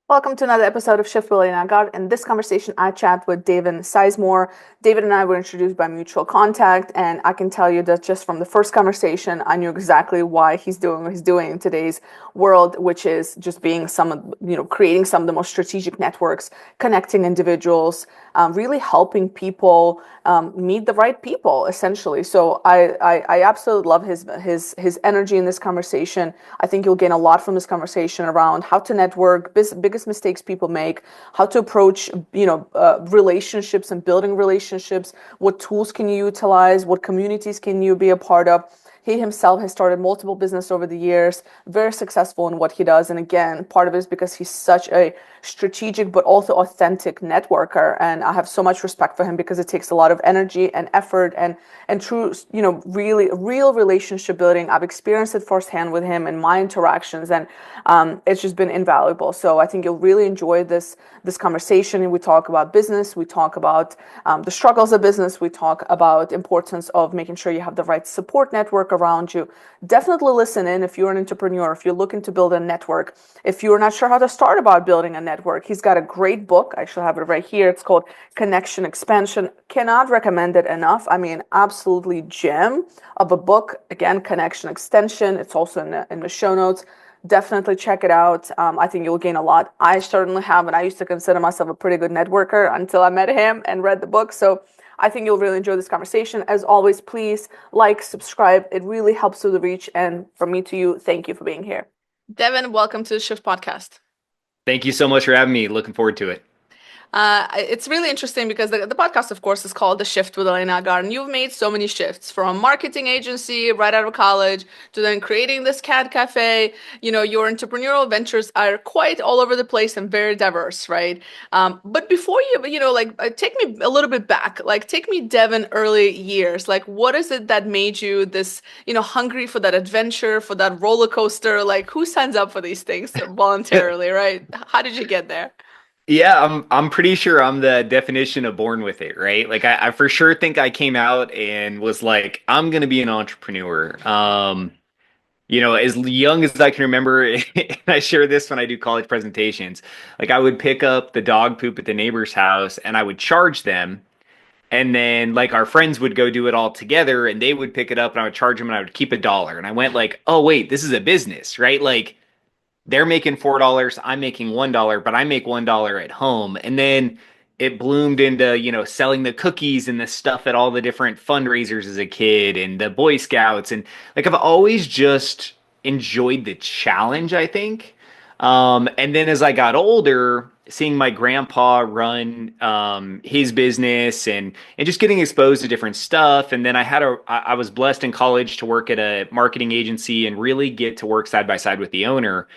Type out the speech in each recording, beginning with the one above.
Welcome to another episode of Shift with Elena Agar. In this conversation, I chat with Devin Sizemore. David and I were introduced by mutual contact, and I can tell you that just from the first conversation, I knew exactly why he's doing what he's doing in today's world, which is just being creating some of the most strategic networks, connecting individuals, really helping people meet the right people, essentially. So I absolutely love his energy in this conversation. I think you'll gain a lot from this conversation around how to network, biggest mistakes people make, how to approach relationships and building relationships, what tools can you utilize, what communities can you be a part of. He himself has started multiple business over the years, very successful in what he does. And again, part of it is because he's such a strategic but also authentic networker. And I have so much respect for him because it takes a lot of energy and effort and true, really real relationship building. I've experienced it firsthand with him in my interactions, and it's just been invaluable. So I think you'll really enjoy this conversation. And we talk about business, we talk about the struggles of business, we talk about importance of making sure you have the right support network around you. Definitely listen in if you're an entrepreneur, if you're looking to build a network, if you're not sure how to start about building a network. He's got a great book. I actually have it right here. It's called Connection Expansion. Cannot recommend it enough. I mean, absolutely gem of a book. Again, Connection Extension. It's also in the show notes. Definitely check it out. I think you'll gain a lot. I certainly have, and I used to consider myself a pretty good networker until I met him and read the book. So I think you'll really enjoy this conversation. As always, please like, subscribe. It really helps with the reach. And from me to you, thank you for being here. Devin, welcome to the Shift Podcast. Thank you so much for having me. Looking forward to it. It's really interesting because the podcast, of course, is called The Shift with Elena Agar, and you've made so many shifts from marketing agency right out of college to then creating this cat cafe. Your entrepreneurial ventures are quite all over the place and very diverse, right? But before take me a little bit back, take me Devin early years. What is it that made you this, hungry for that adventure, for that roller coaster? Who signs up for these things voluntarily, right? How did you get there? Yeah, I'm pretty sure I'm the definition of born with it, right? Like I for sure think I came out and was like, I'm gonna be an entrepreneur. As young as I can remember, and I share this when I do college presentations, like I would pick up the dog poop at the neighbor's house and I would charge them. And then like our friends would go do it all together and they would pick it up and I would charge them and I would keep $1. And I went like, oh wait, this is a business, right? Like they're making $4, I'm making $1, but I make $1 at home. And then it bloomed into, selling the cookies and the stuff at all the different fundraisers as a kid and the Boy Scouts. And like I've always just enjoyed the challenge, I think. And then as I got older, seeing my grandpa run his business and just getting exposed to different stuff. And then I was blessed in college to work at a marketing agency and really get to work side by side with the owner.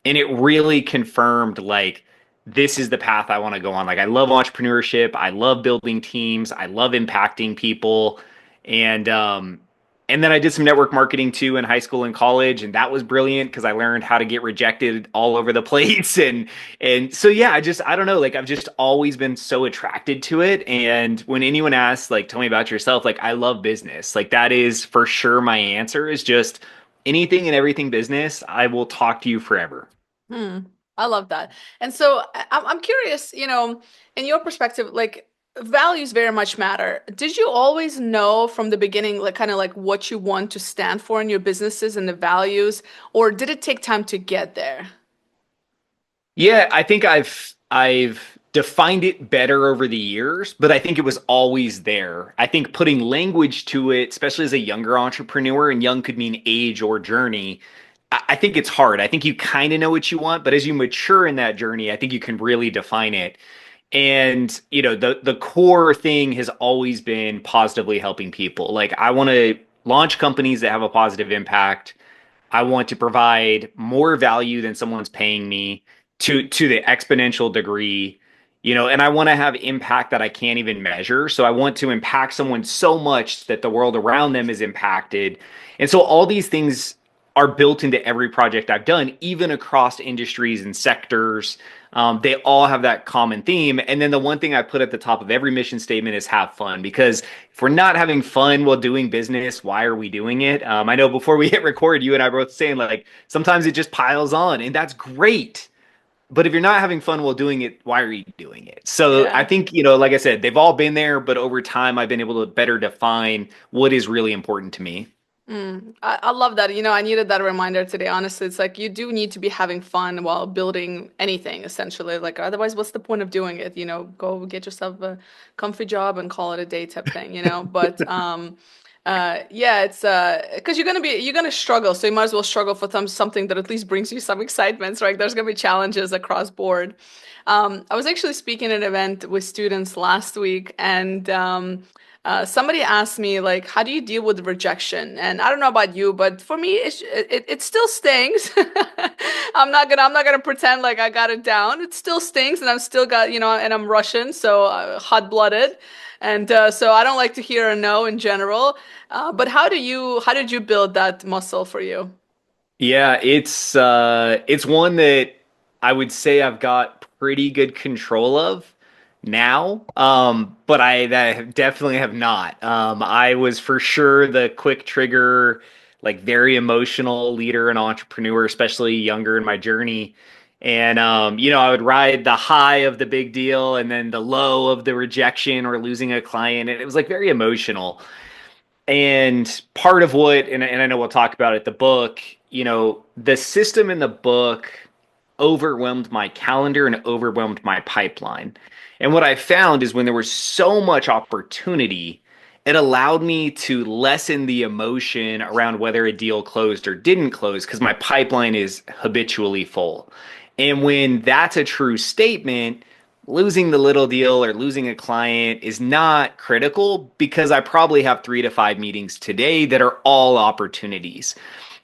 And it really confirmed like this is the path I want to go on. Like I love entrepreneurship, I love building teams, I love impacting people. And then I did some network marketing too in high school and college, and that was brilliant because I learned how to get rejected all over the place. And so yeah, I don't know, like I've just always been so attracted to it. And when anyone asks, like, tell me about yourself, like I love business. Like that is for sure my answer is just anything and everything business. I will talk to you forever. Hmm. I love that. And so I'm curious, in your perspective, values very much matter. Did you always know from the beginning, kind of like what you want to stand for in your businesses and the values, or did it take time to get there? Yeah, I think I've defined it better over the years, but I think it was always there. I think putting language to it, especially as a younger entrepreneur, and young could mean age or journey, I think it's hard. I think you kind of know what you want, but as you mature in that journey, I think you can really define it. And the core thing has always been positively helping people. Like I want to launch companies that have a positive impact. I want to provide more value than someone's paying me to the exponential degree, and I want to have impact that I can't even measure. So I want to impact someone so much that the world around them is impacted. And so all these things are built into every project I've done, even across industries and sectors. They all have that common theme. And then the one thing I put at the top of every mission statement is have fun, because if we're not having fun while doing business, why are we doing it? I know before we hit record, you and I were both saying like, sometimes it just piles on and that's great. But if you're not having fun while doing it, why are you doing it? So I Yeah. think, like I said, they've all been there, but over time, I've been able to better define what is really important to me. I love that. I needed that reminder today. Honestly, it's like you do need to be having fun while building anything, essentially. Like, otherwise, what's the point of doing it? Go get yourself a comfy job and call it a day type thing. But yeah, it's because you're gonna struggle, so you might as well struggle for something that at least brings you some excitements, right? There's gonna be challenges across board. I was actually speaking at an event with students last week, and somebody asked me like, "How do you deal with rejection?" And I don't know about you, but for me, it still stings. I'm not gonna pretend like I got it down. It still stings, and I'm still got and I'm Russian, so hot-blooded, and so I don't like to hear a no in general. But how did you build that muscle for you? Yeah, it's one that I would say I've got pretty good control of now. But that definitely have not. I was for sure the quick trigger, like very emotional leader and entrepreneur, especially younger in my journey. And I would ride the high of the big deal and then the low of the rejection or losing a client. And it was like very emotional. And part of what, and I know we'll talk about it, the book, the system in the book overwhelmed my calendar and overwhelmed my pipeline. And what I found is when there was so much opportunity, it allowed me to lessen the emotion around whether a deal closed or didn't close because my pipeline is habitually full. And when that's a true statement, losing the little deal or losing a client is not critical because I probably have 3 to 5 meetings today that are all opportunities.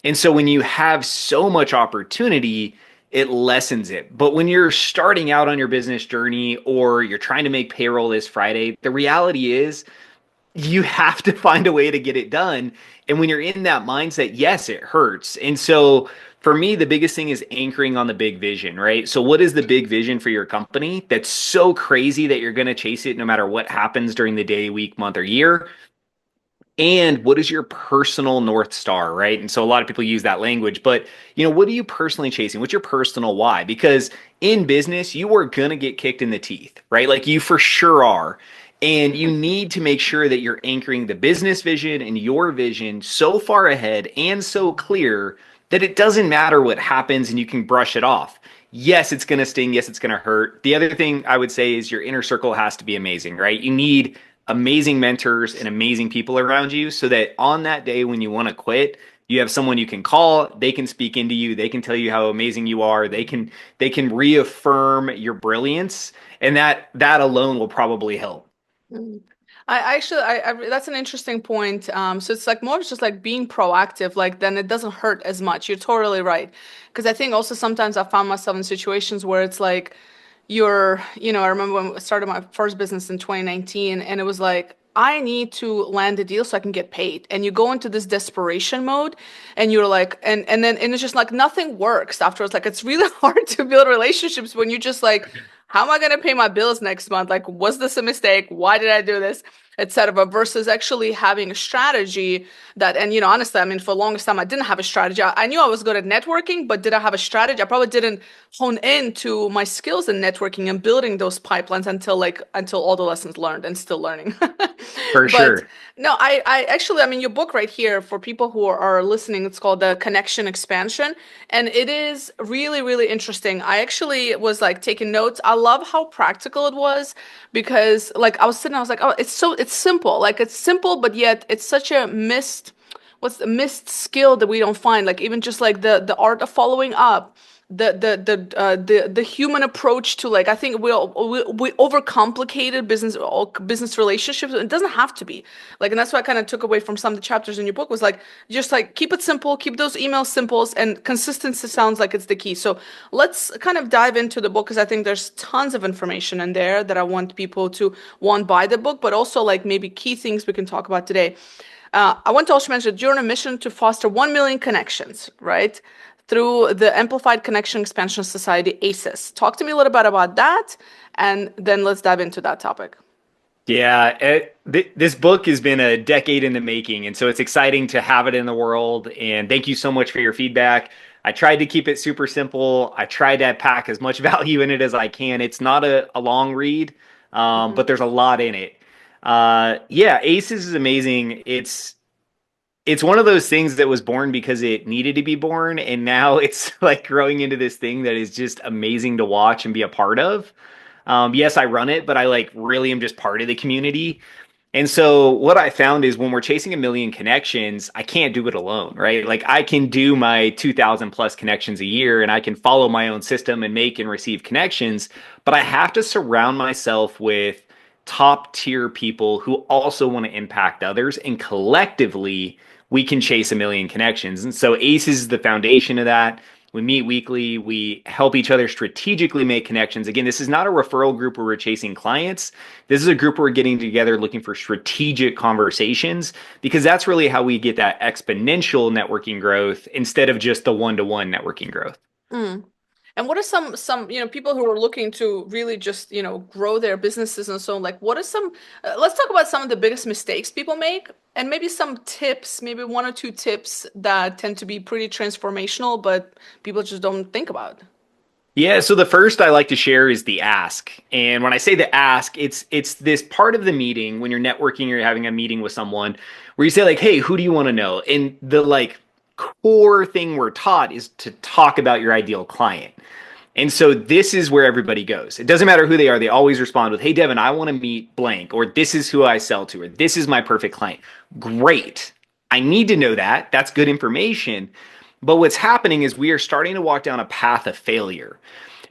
And so when you have so much opportunity, it lessens it. But when you're starting out on your business journey or you're trying to make payroll this Friday, the reality is you have to find a way to get it done. And when you're in that mindset, yes, it hurts. And so for me, the biggest thing is anchoring on the big vision, right? So, what is the big vision for your company that's so crazy that you're going to chase it no matter what happens during the day, week, month, or year? And what is your personal North Star, right? And so a lot of people use that language, but what are you personally chasing? What's your personal why? Because in business, you are going to get kicked in the teeth, right? Like you for sure are. And you need to make sure that you're anchoring the business vision and your vision so far ahead and so clear that it doesn't matter what happens and you can brush it off. Yes, it's going to sting. Yes, it's going to hurt. The other thing I would say is your inner circle has to be amazing, right? You need amazing mentors and amazing people around you so that on that day when you want to quit, you have someone you can call, they can speak into you, they can tell you how amazing you are, they can reaffirm your brilliance, and that alone will probably help. Mm. I actually, that's an interesting point. So it's like more just like being proactive, like then it doesn't hurt as much. You're totally right. Because I think also sometimes I found myself in situations where it's like I remember when I started my first business in 2019, and it was like, I need to land a deal so I can get paid. And you go into this desperation mode, and you're like, and it's just like nothing works afterwards. Like it's really hard to build relationships when you just like, how am I gonna pay my bills next month? Like, was this a mistake? Why did I do this? Etc. Versus actually having a strategy that, and honestly, I mean, for the longest time, I didn't have a strategy. I knew I was good at networking, but did I have a strategy? I probably didn't hone into my skills in networking and building those pipelines until all the lessons learned and still learning. For But sure. no, I actually, I mean, your book right here for people who are listening, it's called The Connection Expansion, and it is really, really interesting. I actually was like taking notes. I love how practical it was because like I was sitting, I was like, oh, it's simple. Like it's simple, but yet it's such a what's the missed skill that we don't find. Like even just like the art of following up, the human approach to like I think we overcomplicated business relationships. It doesn't have to be like, and that's what I kind of took away from some of the chapters in your book was like just like keep it simple, keep those emails simple, and consistency sounds like it's the key. So let's kind of dive into the book because I think there's tons of information in there that I want people to one buy the book, but also like maybe key things we can talk about today. I want to also mention that you're on a mission to foster 1 million connections, right? Through the Amplified Connection Expansion Society, ACES. Talk to me a little bit about that, and then let's dive into that topic. Yeah, this book has been a decade in the making, and so it's exciting to have it in the world. And thank you so much for your feedback. I tried to keep it super simple. I tried to pack as much value in it as I can. It's not a long read, Mhm. but there's a lot in it. Yeah, Aces is amazing. It's one of those things that was born because it needed to be born, and now it's like growing into this thing that is just amazing to watch and be a part of. Yes, I run it, but I like really am just part of the community. And so what I found is when we're chasing a million connections, I can't do it alone, right? Like I can do my 2000 plus connections a year and I can follow my own system and make and receive connections, but I have to surround myself with top tier people who also want to impact others, and collectively we can chase a million connections. And so ACES is the foundation of that. We meet weekly. We help each other strategically make connections. Again, this is not a referral group where we're chasing clients. This is a group where we're getting together looking for strategic conversations, because that's really how we get that exponential networking growth instead of just the one-to-one networking growth. Mm. And what are some people who are looking to really just grow their businesses and so on, like what are some let's talk about some of the biggest mistakes people make, and maybe some tips, maybe one or two tips that tend to be pretty transformational but people just don't think about. Yeah, so the first I like to share is the ask. And when I say the ask, it's this part of the meeting when you're networking or you're having a meeting with someone where you say like, "Hey, who do you want to know?" And the like core thing we're taught is to talk about your ideal client. And so this is where everybody goes. It doesn't matter who they are. They always respond with, "Hey, Devin, I want to meet blank," or "This is who I sell to," or "This is my perfect client." Great. I need to know that. That's good information. But what's happening is we are starting to walk down a path of failure.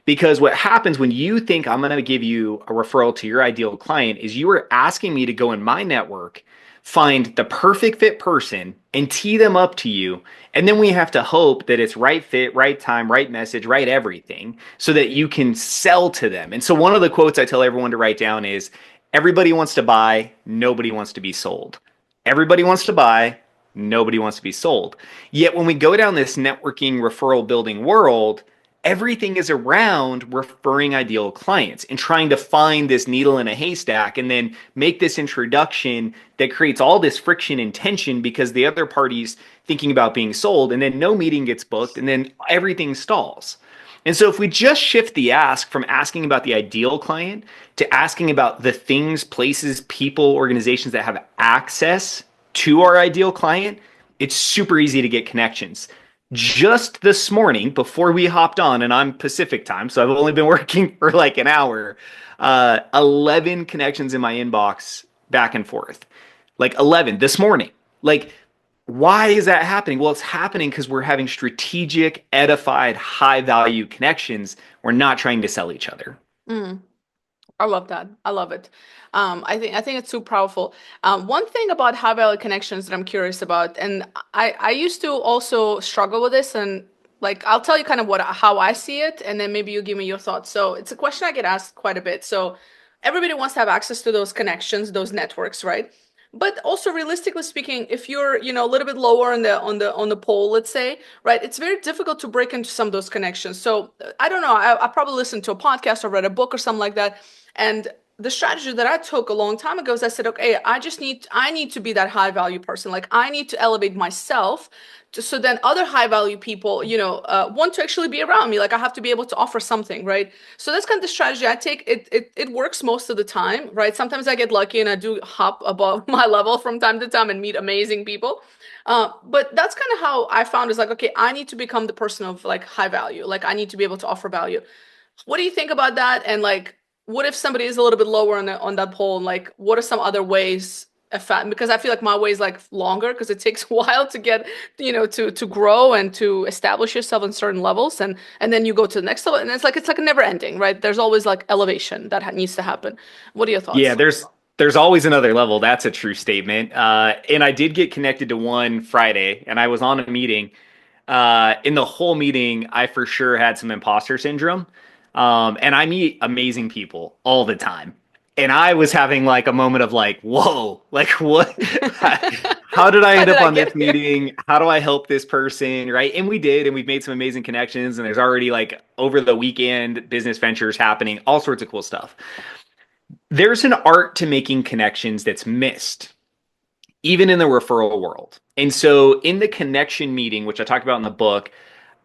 Because what happens when you think I'm going to give you a referral to your ideal client is you are asking me to go in my network, find the perfect fit person, and tee them up to you. And then we have to hope that it's right fit, right time, right message, right everything so that you can sell to them. And so one of the quotes I tell everyone to write down is, everybody wants to buy, nobody wants to be sold. Everybody wants to buy, nobody wants to be sold. Yet when we go down this networking, referral building world, everything is around referring ideal clients and trying to find this needle in a haystack and then make this introduction that creates all this friction and tension because the other party's thinking about being sold, and then no meeting gets booked, and then everything stalls. And so if we just shift the ask from asking about the ideal client to asking about the things, places, people, organizations that have access to our ideal client, it's super easy to get connections. Just this morning, before we hopped on, and I'm Pacific time, so I've only been working for like an hour, 11 connections in my inbox back and forth. Like 11 this morning. Like, why is that happening? Well, it's happening because we're having strategic, edified, high value connections. We're not trying to sell each other. Mm. I love that. I love it. I think it's super powerful. One thing about high value connections that I'm curious about, and I used to also struggle with this, and like I'll tell you kind of how I see it, and then maybe you give me your thoughts. So it's a question I get asked quite a bit. So everybody wants to have access to those connections, those networks, right? But also realistically speaking, if you're a little bit lower on the pole, let's say, right, it's very difficult to break into some of those connections. So I don't know. I probably listened to a podcast or read a book or something like that. And the strategy that I took a long time ago is I said, okay, I need to be that high value person. Like I need to elevate myself so then other high value people, want to actually be around me. Like I have to be able to offer something, right? So that's kind of the strategy I take. It works most of the time, right? Sometimes I get lucky and I do hop above my level from time to time and meet amazing people. But that's kind of how I found is like, okay, I need to become the person of like high value. Like I need to be able to offer value. What do you think about that? And like, what if somebody is a little bit lower on that pole? And like, what are some other ways? Because I feel like my way is like longer because it takes a while to get, to grow and to establish yourself on certain levels, and then you go to the next level, and it's like a never ending, right? There's always like elevation that needs to happen. What are your Yeah, thoughts? there's always another level. That's a true statement. And I did get connected to one Friday, and I was on a meeting. In the whole meeting, I for sure had some imposter syndrome. And I meet amazing people all the time. And I was having like a moment of like, whoa, like what? How did I How end did up I on get this here? meeting? How do I help this person? Right. And we did, and we've made some amazing connections. And there's already like over the weekend business ventures happening, all sorts of cool stuff. There's an art to making connections that's missed even in the referral world. And so in the connection meeting, which I talked about in the book,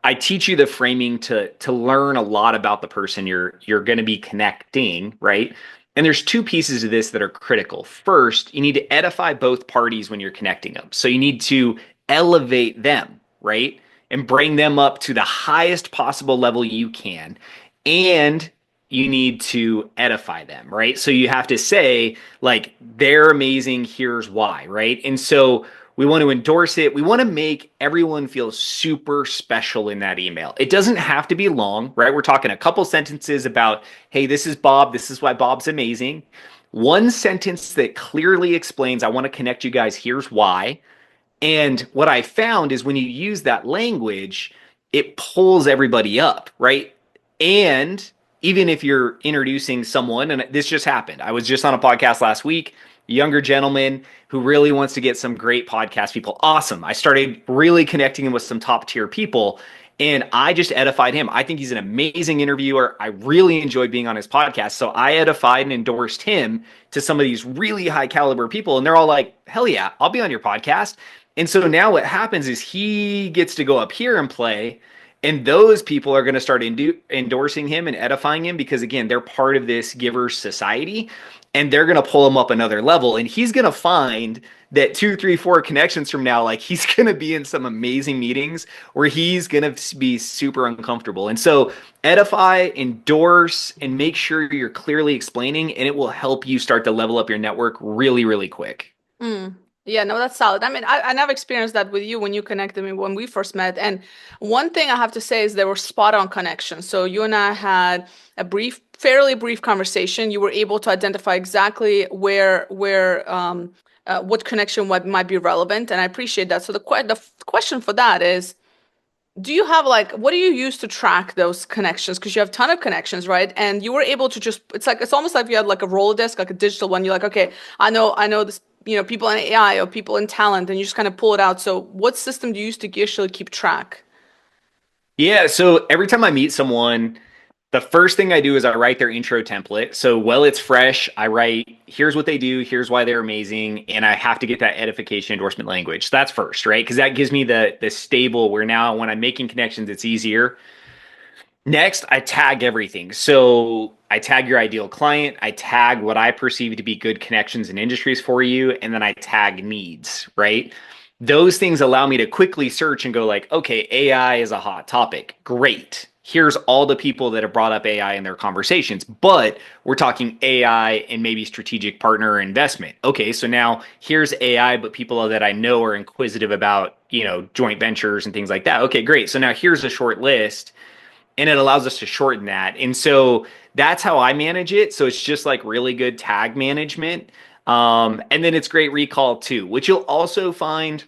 I teach you the framing to learn a lot about the person you're going to be connecting, right? And there's two pieces of this that are critical. First, you need to edify both parties when you're connecting them. So you need to elevate them, right? And bring them up to the highest possible level you can. And you need to edify them, right? So you have to say, like, they're amazing, here's why, right? And so we want to endorse it. We want to make everyone feel super special in that email. It doesn't have to be long, right? We're talking a couple sentences about, hey, this is Bob. This is why Bob's amazing. One sentence that clearly explains, I want to connect you guys. Here's why. And what I found is when you use that language, it pulls everybody up, right? And even if you're introducing someone, and this just happened, I was just on a podcast last week, a younger gentleman who really wants to get some great podcast people. Awesome. I started really connecting him with some top tier people. And I just edified him. I think he's an amazing interviewer. I really enjoyed being on his podcast. So I edified and endorsed him to some of these really high caliber people. And they're all like, hell yeah, I'll be on your podcast. And so now what happens is he gets to go up here and play. And those people are going to start endorsing him and edifying him because, again, they're part of this giver society and they're going to pull him up another level. And he's going to find that 2, 3, 4 connections from now, like he's going to be in some amazing meetings where he's going to be super uncomfortable. And so edify, endorse, and make sure you're clearly explaining, and it will help you start to level up your network really, really quick. Yeah, no, that's solid. I mean, I never experienced that with you when you connected me when we first met. And one thing I have to say is there were spot on connections. So you and I had a fairly brief conversation. You were able to identify exactly what connection might be relevant. And I appreciate that. So the question for that is, do you have what do you use to track those connections? Because you have a ton of connections, right? And you were able to it's almost like you had like a Rolodex, like a digital one. You're like, okay, I know this, people in AI or people in talent, and you just kind of pull it out. So what system do you use to actually keep track? Yeah, so every time I meet someone, the first thing I do is I write their intro template. So while it's fresh, I write, here's what they do, here's why they're amazing, and I have to get that edification endorsement language. So that's first, right? Because that gives me the stable where now when I'm making connections, it's easier. Next, I tag everything. So I tag your ideal client, I tag what I perceive to be good connections and industries for you, and then I tag needs, right? Those things allow me to quickly search and go like, okay, AI is a hot topic. Great. Here's all the people that have brought up AI in their conversations, but we're talking AI and maybe strategic partner investment. Okay, so now here's AI, but people that I know are inquisitive about, joint ventures and things like that. Okay, great. So now here's a short list and it allows us to shorten that. And so that's how I manage it. So it's just like really good tag management. And then it's great recall too, which you'll also find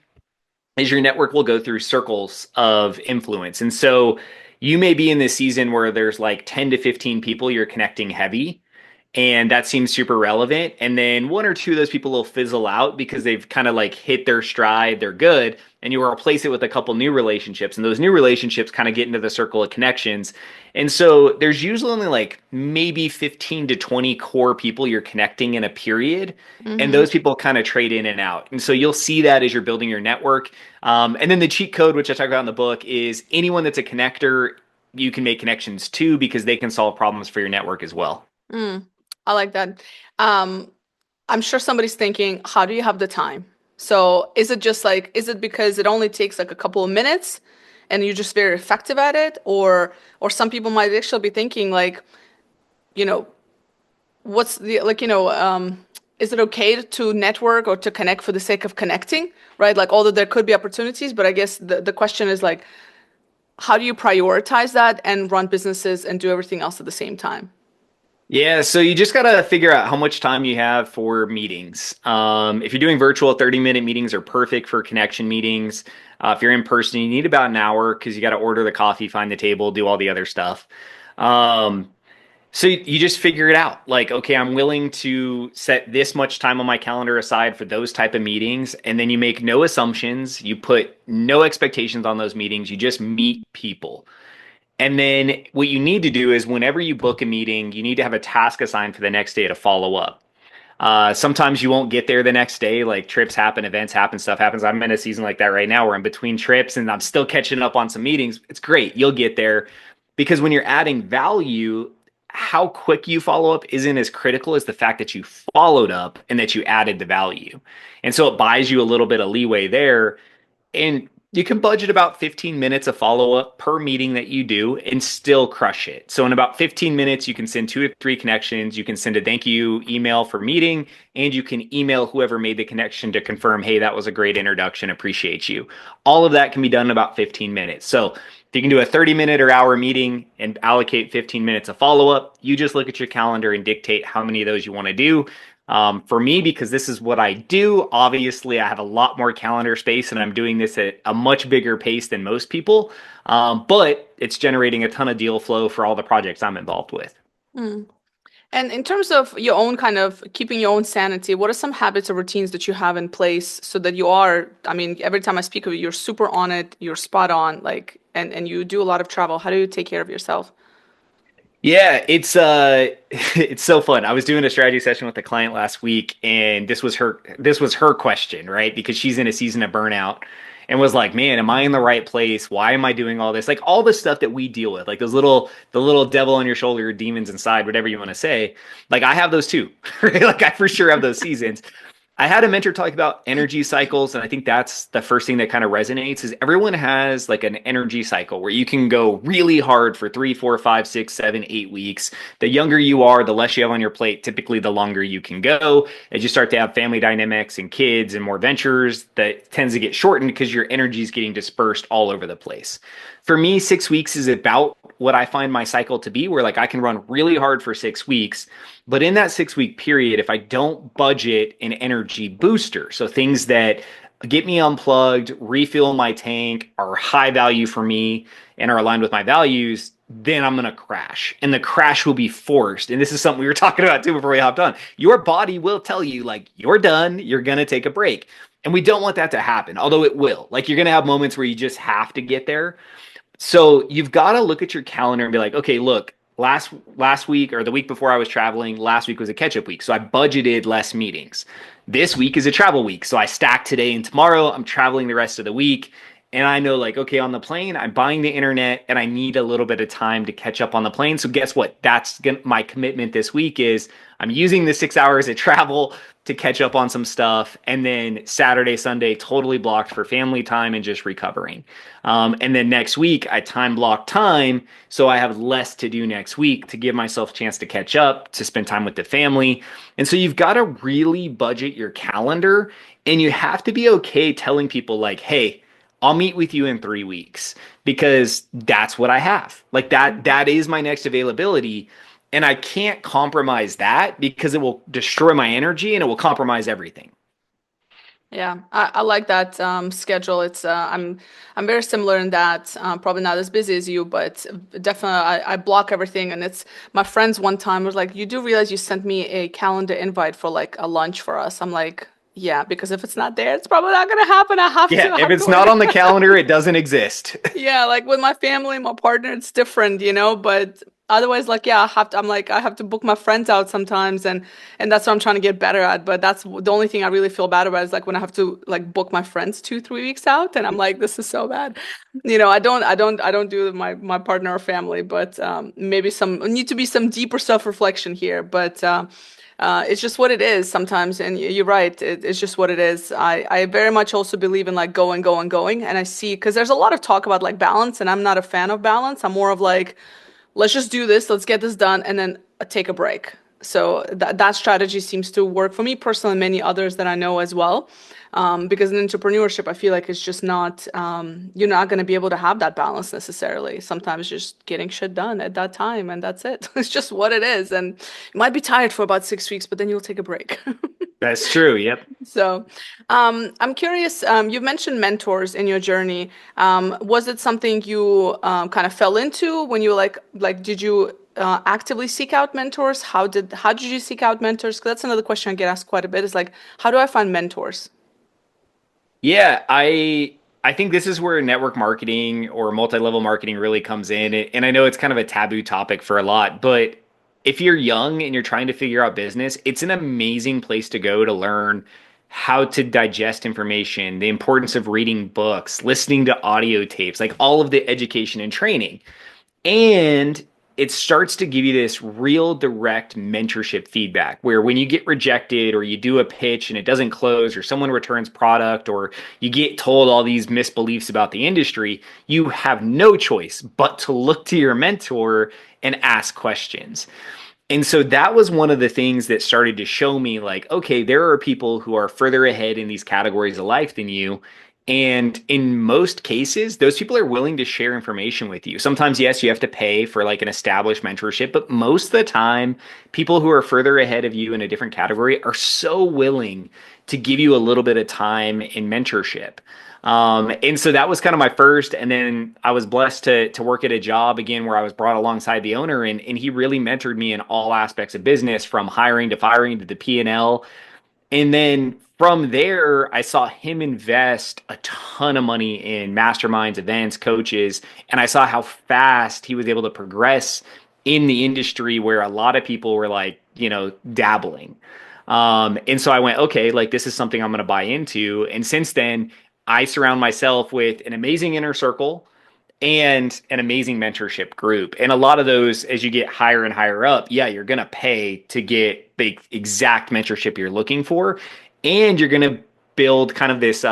is your network will go through circles of influence. And so you may be in this season where there's like 10 to 15 people you're connecting heavy, and that seems super relevant. And then one or two of those people will fizzle out because they've kind of like hit their stride, they're good, and you replace it with a couple new relationships, and those new relationships kind of get into the circle of connections. And so there's usually only like maybe 15 to 20 core people you're connecting in a period, and those people kind of trade in and out. And so you'll see that as you're building your network. And then the cheat code, which I talk about in the book, is anyone that's a connector, you can make connections to because they can solve problems for your network as well. I like that. I'm sure somebody's thinking, how do you have the time? So is it because it only takes like a couple of minutes and you're just very effective at it? Or some people might actually be thinking like, what's is it okay to network or to connect for the sake of connecting, right? Like, although there could be opportunities, but I guess the question is like, how do you prioritize that and run businesses and do everything else at the same time? Yeah, so you just got to figure out how much time you have for meetings. If you're doing virtual, 30-minute meetings are perfect for connection meetings. If you're in person, you need about an hour because you got to order the coffee, find the table, do all the other stuff. So you just figure it out. Like, okay, I'm willing to set this much time on my calendar aside for those type of meetings. And then you make no assumptions. You put no expectations on those meetings. You just meet people. And then what you need to do is whenever you book a meeting, you need to have a task assigned for the next day to follow up. Sometimes you won't get there the next day. Like trips happen, events happen, stuff happens. I'm in a season like that right now where I'm between trips and I'm still catching up on some meetings. It's great. You'll get there because when you're adding value, how quick you follow up isn't as critical as the fact that you followed up and that you added the value. And so it buys you a little bit of leeway there. And you can budget about 15 minutes of follow up per meeting that you do and still crush it. So, in about 15 minutes, you can send 2 or 3 connections. You can send a thank you email for meeting, and you can email whoever made the connection to confirm, hey, that was a great introduction. Appreciate you. All of that can be done in about 15 minutes. So, if you can do a 30-minute or hour meeting and allocate 15 minutes of follow up, you just look at your calendar and dictate how many of those you want to do. For me, because this is what I do, obviously I have a lot more calendar space and I'm doing this at a much bigger pace than most people. But it's generating a ton of deal flow for all the projects I'm involved with. Mm. And in terms of your own kind of keeping your own sanity, what are some habits or routines that you have in place so that you are, I mean, every time I speak of you, you're super on it, you're spot on, like, and you do a lot of travel. How do you take care of yourself? Yeah, it's it's so fun. I was doing a strategy session with a client last week and this was her question, right? Because she's in a season of burnout and was like, "Man, am I in the right place? Why am I doing all this?" Like all the stuff that we deal with, like those little the little devil on your shoulder, demons inside, whatever you want to say. Like I have those too. Right? Like I for sure have those seasons. I had a mentor talk about energy cycles, and I think that's the first thing that kind of resonates is everyone has like an energy cycle where you can go really hard for 3, 4, 5, 6, 7, 8 weeks. The younger you are, the less you have on your plate, typically the longer you can go. As you start to have family dynamics and kids and more ventures, that tends to get shortened because your energy is getting dispersed all over the place. For me, 6 weeks is about what I find my cycle to be, where like I can run really hard for 6 weeks. But in that 6 week period, if I don't budget an energy booster, so things that get me unplugged, refill my tank, are high value for me, and are aligned with my values, then I'm going to crash. And the crash will be forced. And this is something we were talking about too before we hopped on. Your body will tell you, like, you're done, you're going to take a break. And we don't want that to happen, although it will. Like, you're going to have moments where you just have to get there. So you've got to look at your calendar and be like, okay, look, last week or the week before I was traveling, last week was a catch up week. So I budgeted less meetings. This week is a travel week. So I stacked today and tomorrow. I'm traveling the rest of the week. And I know like, okay, on the plane, I'm buying the internet and I need a little bit of time to catch up on the plane. So guess what? My commitment this week is I'm using the 6 hours of travel to catch up on some stuff. And then Saturday, Sunday, totally blocked for family time and just recovering. And then next week, I time block time. So I have less to do next week to give myself a chance to catch up, to spend time with the family. And so you've got to really budget your calendar and you have to be okay telling people like, hey, I'll meet with you in 3 weeks because that's what I have. Like that is my next availability. And I can't compromise that because it will destroy my energy and it will compromise everything. Yeah, I like that schedule. It's I'm very similar in that. Probably not as busy as you, but definitely I block everything. And it's my friends one time was like, "You do realize you sent me a calendar invite for like a lunch for us?" I'm like, "Yeah, because if it's not there, it's probably not gonna happen. Yeah, I if have to it's not order." on the calendar, it doesn't exist. Yeah, like with my family, my partner, it's different, but otherwise, like, yeah, I'm like, I have to book my friends out sometimes, and that's what I'm trying to get better at. But that's the only thing I really feel bad about is like when I have to like book my friends 2, 3 weeks out, and I'm like, this is so bad. I don't do my partner or family, but maybe some need to be some deeper self-reflection here. But it's just what it is sometimes, and you're right. It's just what it is. I very much also believe in like going, going, going, and I see because there's a lot of talk about like balance, and I'm not a fan of balance. I'm more of like, let's just do this, let's get this done, and then take a break. So that strategy seems to work for me personally, and many others that I know as well. Because in entrepreneurship, I feel like it's just not, you're not going to be able to have that balance necessarily. Sometimes just getting shit done at that time, and that's it. It's just what it is. And you might be tired for about 6 weeks, but then you'll take a break. That's true. Yep. So, I'm curious, you mentioned mentors in your journey. Was it something you kind of fell into when you did you actively seek out mentors? How did you seek out mentors? 'Cause that's another question I get asked quite a bit is like, how do I find mentors? Yeah, I think this is where network marketing or multi-level marketing really comes in. And I know it's kind of a taboo topic for a lot, but if you're young and you're trying to figure out business, it's an amazing place to go to learn how to digest information, the importance of reading books, listening to audio tapes, like all of the education and training. And it starts to give you this real direct mentorship feedback where when you get rejected or you do a pitch and it doesn't close or someone returns product or you get told all these misbeliefs about the industry, you have no choice but to look to your mentor and ask questions. And so that was one of the things that started to show me like, okay, there are people who are further ahead in these categories of life than you. And in most cases, those people are willing to share information with you. Sometimes, yes, you have to pay for like an established mentorship, but most of the time, people who are further ahead of you in a different category are so willing to give you a little bit of time in mentorship. And so that was kind of my first. And then I was blessed to work at a job again where I was brought alongside the owner, and he really mentored me in all aspects of business, from hiring to firing to the P&L. And then from there, I saw him invest a ton of money in masterminds, events, coaches, and I saw how fast he was able to progress in the industry where a lot of people were like, dabbling. And so I went, okay, like this is something I'm going to buy into. And since then, I surround myself with an amazing inner circle and an amazing mentorship group. And a lot of those, as you get higher and higher up, yeah, you're going to pay to get the exact mentorship you're looking for. And you're going to build kind of this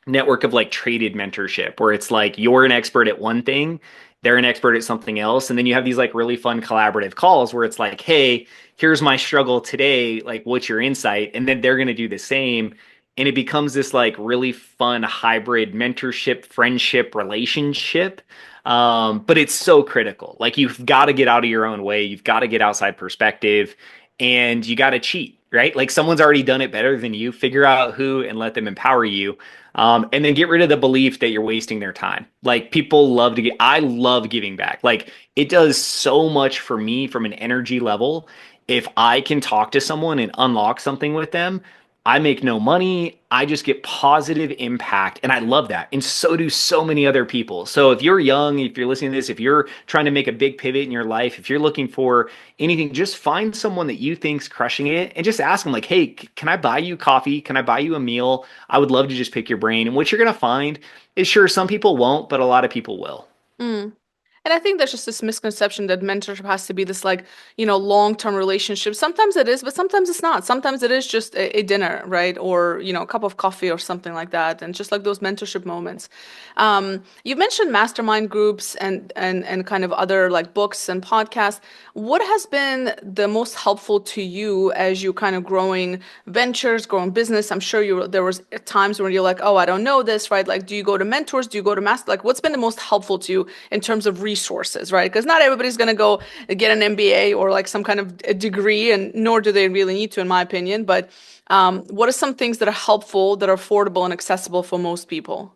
network of like traded mentorship where it's like you're an expert at one thing, they're an expert at something else. And then you have these like really fun collaborative calls where it's like, hey, here's my struggle today. Like, what's your insight? And then they're going to do the same. And it becomes this like really fun hybrid mentorship, friendship, relationship. But it's so critical. Like you've got to get out of your own way. You've got to get outside perspective and you got to cheat, right? Like someone's already done it better than you. Figure out who and let them empower you. And then get rid of the belief that you're wasting their time. Like people love to I love giving back. Like it does so much for me from an energy level. If I can talk to someone and unlock something with them, I make no money. I just get positive impact. And I love that. And so do so many other people. So if you're young, if you're listening to this, if you're trying to make a big pivot in your life, if you're looking for anything, just find someone that you think's crushing it and just ask them like, hey, can I buy you coffee? Can I buy you a meal? I would love to just pick your brain. And what you're going to find is sure, some people won't, but a lot of people will. Mm. And I think there's just this misconception that mentorship has to be this like, long-term relationship. Sometimes it is, but sometimes it's not. Sometimes it is just a dinner, right? Or, a cup of coffee or something like that. And just like those mentorship moments. You mentioned mastermind groups and kind of other like books and podcasts. What has been the most helpful to you as you kind of growing ventures, growing business? I'm sure there was times when you're like, oh, I don't know this, right? Like, do you go to mentors? Do you go to master? Like, what's been the most helpful to you in terms of resources, right? Because not everybody's going to go get an MBA or like some kind of a degree, and nor do they really need to, in my opinion. But what are some things that are helpful, that are affordable and accessible for most people?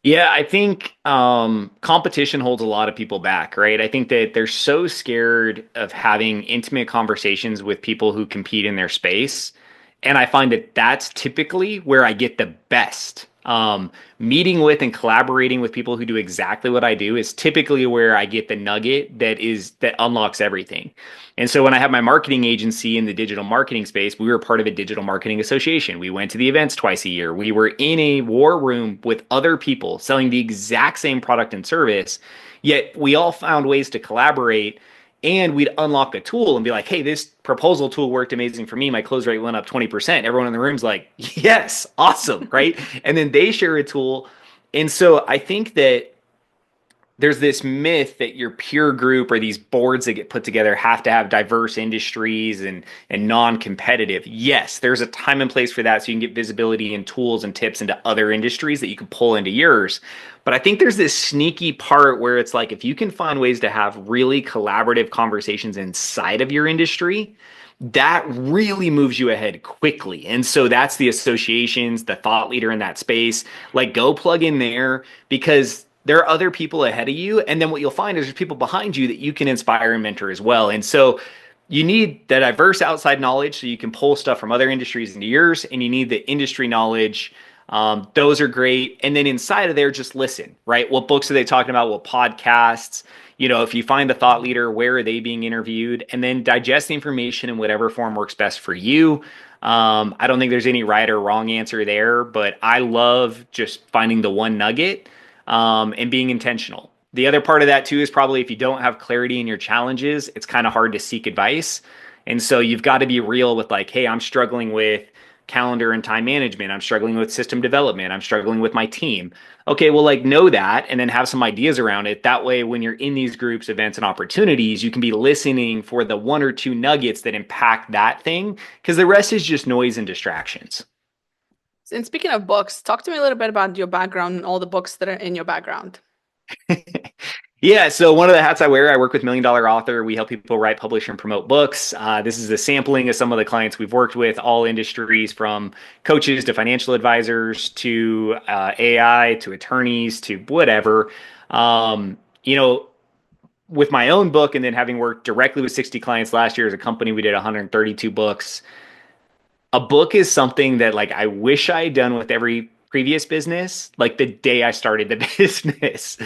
Yeah, I think competition holds a lot of people back, right? I think that they're so scared of having intimate conversations with people who compete in their space. And I find that that's typically where I get the best. Meeting with and collaborating with people who do exactly what I do is typically where I get the nugget that unlocks everything. And so when I have my marketing agency in the digital marketing space, we were part of a digital marketing association. We went to the events twice a year. We were in a war room with other people selling the exact same product and service, yet we all found ways to collaborate and we'd unlock a tool and be like, hey, this proposal tool worked amazing for me. My close rate went up 20%. Everyone in the room's like, yes, awesome, right? And then they share a tool. And so I think that there's this myth that your peer group or these boards that get put together have to have diverse industries and non-competitive. Yes, there's a time and place for that, so you can get visibility and tools and tips into other industries that you can pull into yours. But I think there's this sneaky part where it's like if you can find ways to have really collaborative conversations inside of your industry, that really moves you ahead quickly. And so that's the associations, the thought leader in that space. Like go plug in there because there are other people ahead of you. And then what you'll find is there's people behind you that you can inspire and mentor as well. And so you need the diverse outside knowledge so you can pull stuff from other industries into yours, and you need the industry knowledge. Those are great. And then inside of there, just listen, right? What books are they talking about? What podcasts? if you find a thought leader, where are they being interviewed? And then digest the information in whatever form works best for you. I don't think there's any right or wrong answer there, but I love just finding the one nugget and being intentional. The other part of that too is probably if you don't have clarity in your challenges, it's kind of hard to seek advice. And so you've got to be real with like, hey, I'm struggling with calendar and time management. I'm struggling with system development. I'm struggling with my team. Okay, well, like know that and then have some ideas around it. That way, when you're in these groups, events, and opportunities, you can be listening for the one or two nuggets that impact that thing because the rest is just noise and distractions. And speaking of books, talk to me a little bit about your background and all the books that are in your background. Yeah, so one of the hats I wear, I work with Million Dollar Author. We help people write, publish, and promote books. This is a sampling of some of the clients we've worked with, all industries from coaches to financial advisors to AI to attorneys to whatever. Um, you know, with my own book and then having worked directly with 60 clients last year as a company, we did 132 books. A book is something that like I wish I had done with every previous business, like the day I started the business,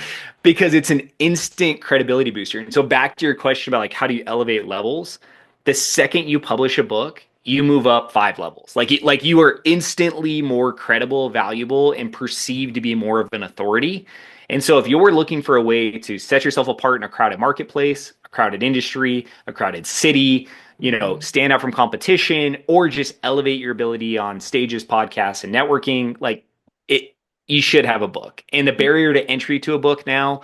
because it's an instant credibility booster. And so back to your question about like how do you elevate levels? The second you publish a book, you move up 5 levels. Like you are instantly more credible, valuable, and perceived to be more of an authority. And so if you're looking for a way to set yourself apart in a crowded marketplace, a crowded industry, a crowded city, stand out from competition or just elevate your ability on stages, podcasts, and networking, like it, you should have a book. And the barrier to entry to a book now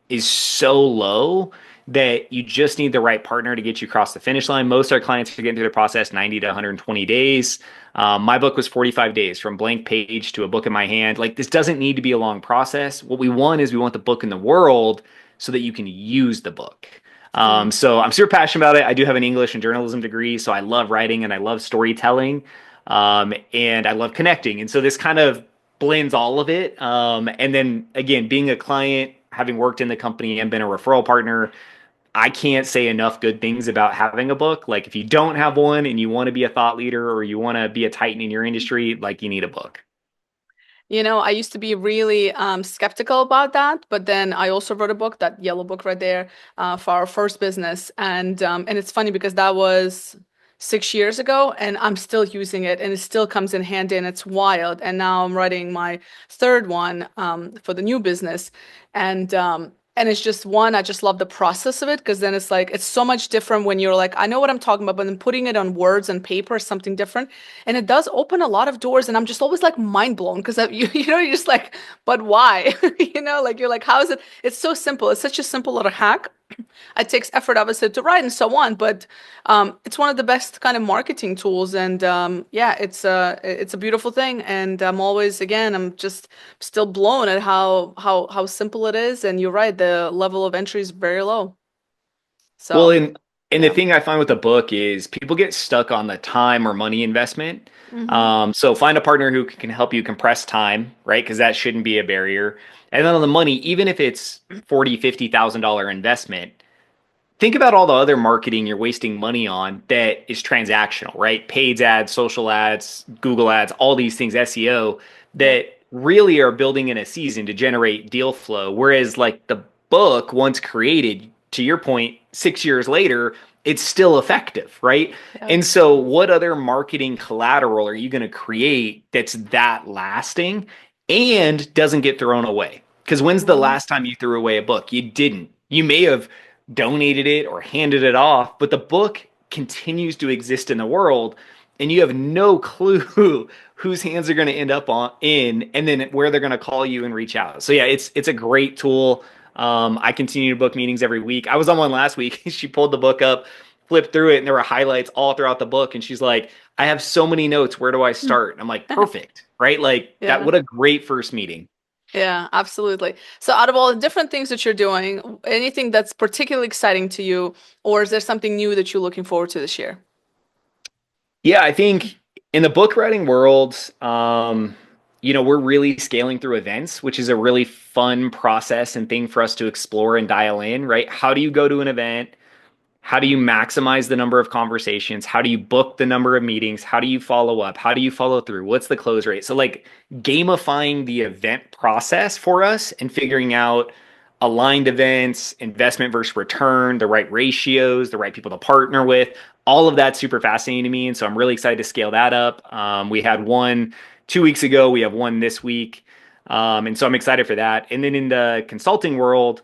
is so low that you just need the right partner to get you across the finish line. Most of our clients are getting through the process 90 to 120 days. My book was 45 days from blank page to a book in my hand. Like this doesn't need to be a long process. What we want is we want the book in the world so that you can use the book. So I'm super passionate about it. I do have an English and journalism degree, so I love writing and I love storytelling, and I love connecting. And so this kind of blends all of it. And then again, being a client, having worked in the company and been a referral partner, I can't say enough good things about having a book. Like if you don't have one and you want to be a thought leader or you want to be a titan in your industry, like you need a book. I used to be really skeptical about that, but then I also wrote a book, that yellow book right there, for our first business, and it's funny because that was 6 years ago, and I'm still using it, and it still comes in handy, and it's wild. And now I'm writing my third one for the new business, and it's just one, I just love the process of it because then it's like it's so much different when you're like, I know what I'm talking about, but then putting it on words and paper is something different. And it does open a lot of doors. And I'm just always like mind blown because you're just like, but why? Like you're like, how is it? It's so simple. It's such a simple little hack. It takes effort, obviously, to write and so on, but it's one of the best kind of marketing tools. And yeah, it's a beautiful thing. And I'm just still blown at how simple it is. And you're right, the level of entry is very low. Well, So and the yeah. thing I find with the book is people get stuck on the time or money investment. Hmm. So find a partner who can help you compress time, right? Because that shouldn't be a barrier. And then on the money, even if it's 40, $50,000 investment, think about all the other marketing you're wasting money on that is transactional, right? Paid ads, social ads, Google ads, all these things, SEO Yeah. that really are building in a season to generate deal flow. Whereas like the book, once created, to your point, 6 years later, it's still effective, right? Yeah. And so what other marketing collateral are you going to create that's that lasting and doesn't get thrown away? Because when's the Mhm. last time you threw away a book? You didn't. You may have donated it or handed it off, but the book continues to exist in the world and you have no clue whose hands are going to end up and then where they're going to call you and reach out. So yeah, it's a great tool. I continue to book meetings every week. I was on one last week. She pulled the book up, flipped through it, and there were highlights all throughout the book. And she's like, I have so many notes. Where do I start? And I'm like, perfect, right? Like that, Yeah. what a great first meeting. Yeah, absolutely. So out of all the different things that you're doing, anything that's particularly exciting to you, or is there something new that you're looking forward to this year? Yeah, I think in the book writing world, we're really scaling through events, which is a really fun process and thing for us to explore and dial in, right? How do you go to an event? How do you maximize the number of conversations? How do you book the number of meetings? How do you follow up? How do you follow through? What's the close rate? So, like gamifying the event process for us and figuring out aligned events, investment versus return, the right ratios, the right people to partner with. All of that's super fascinating to me. And so I'm really excited to scale that up. We had one 2 weeks ago, we have one this week. And so I'm excited for that. And then in the consulting world,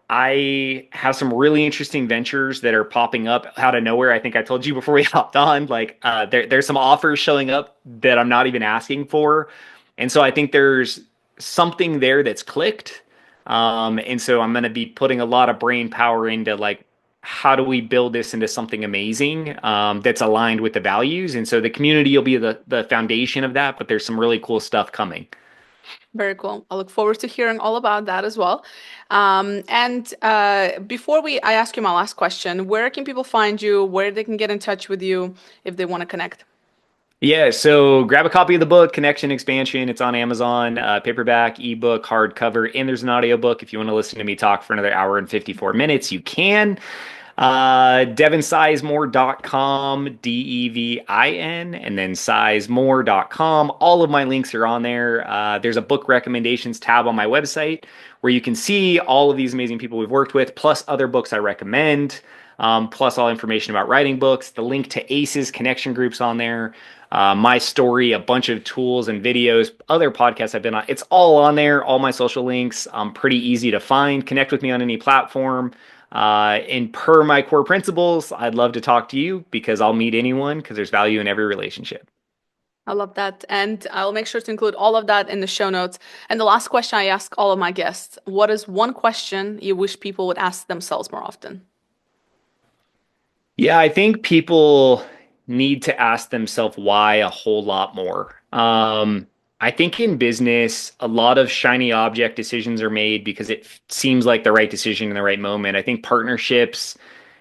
I have some really interesting ventures that are popping up out of nowhere. I think I told you before we hopped on, like there's some offers showing up that I'm not even asking for. And so I think there's something there that's clicked. And so I'm going to be putting a lot of brain power into like, how do we build this into something amazing that's aligned with the values? And so the community will be the foundation of that, but there's some really cool stuff coming. Very cool. I look forward to hearing all about that as well. And before I ask you my last question, where can people find you? Where they can get in touch with you if they want to connect? Yeah, so grab a copy of the book, Connection Expansion. It's on Amazon, paperback, ebook, hardcover, and there's an audiobook. If you want to listen to me talk for another hour and 54 minutes, you can. DevinSizemore.com, DEVIN, and then sizemore.com. All of my links are on there. There's a book recommendations tab on my website where you can see all of these amazing people we've worked with, plus other books I recommend, plus all information about writing books, the link to ACEs connection groups on there, my story, a bunch of tools and videos, other podcasts I've been on. It's all on there, all my social links, pretty easy to find. Connect with me on any platform. And per my core principles, I'd love to talk to you because I'll meet anyone because there's value in every relationship. I love that. And I'll make sure to include all of that in the show notes. And the last question I ask all of my guests, what is one question you wish people would ask themselves more often? Yeah, I think people need to ask themselves why a whole lot more. I think in business, a lot of shiny object decisions are made because it seems like the right decision in the right moment. I think partnerships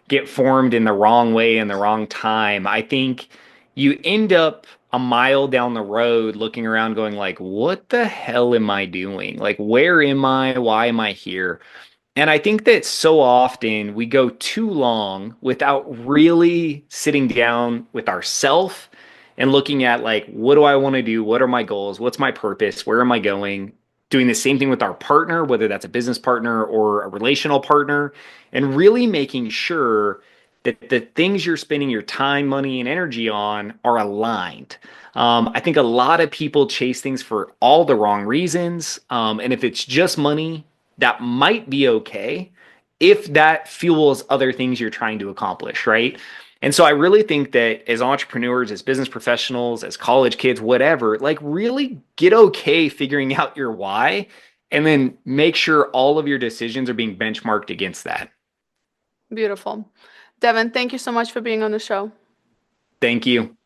get formed in the wrong way in the wrong time. I think you end up a mile down the road looking around going like, what the hell am I doing? Like, where am I? Why am I here? And I think that so often we go too long without really sitting down with ourself and looking at like, what do I want to do? What are my goals? What's my purpose? Where am I going? Doing the same thing with our partner, whether that's a business partner or a relational partner, and really making sure that the things you're spending your time, money, and energy on are aligned. I think a lot of people chase things for all the wrong reasons. And if it's just money, that might be okay if that fuels other things you're trying to accomplish, right? And so I really think that as entrepreneurs, as business professionals, as college kids, whatever, like really get okay figuring out your why and then make sure all of your decisions are being benchmarked against that. Beautiful. Devin, thank you so much for being on the show. Thank you.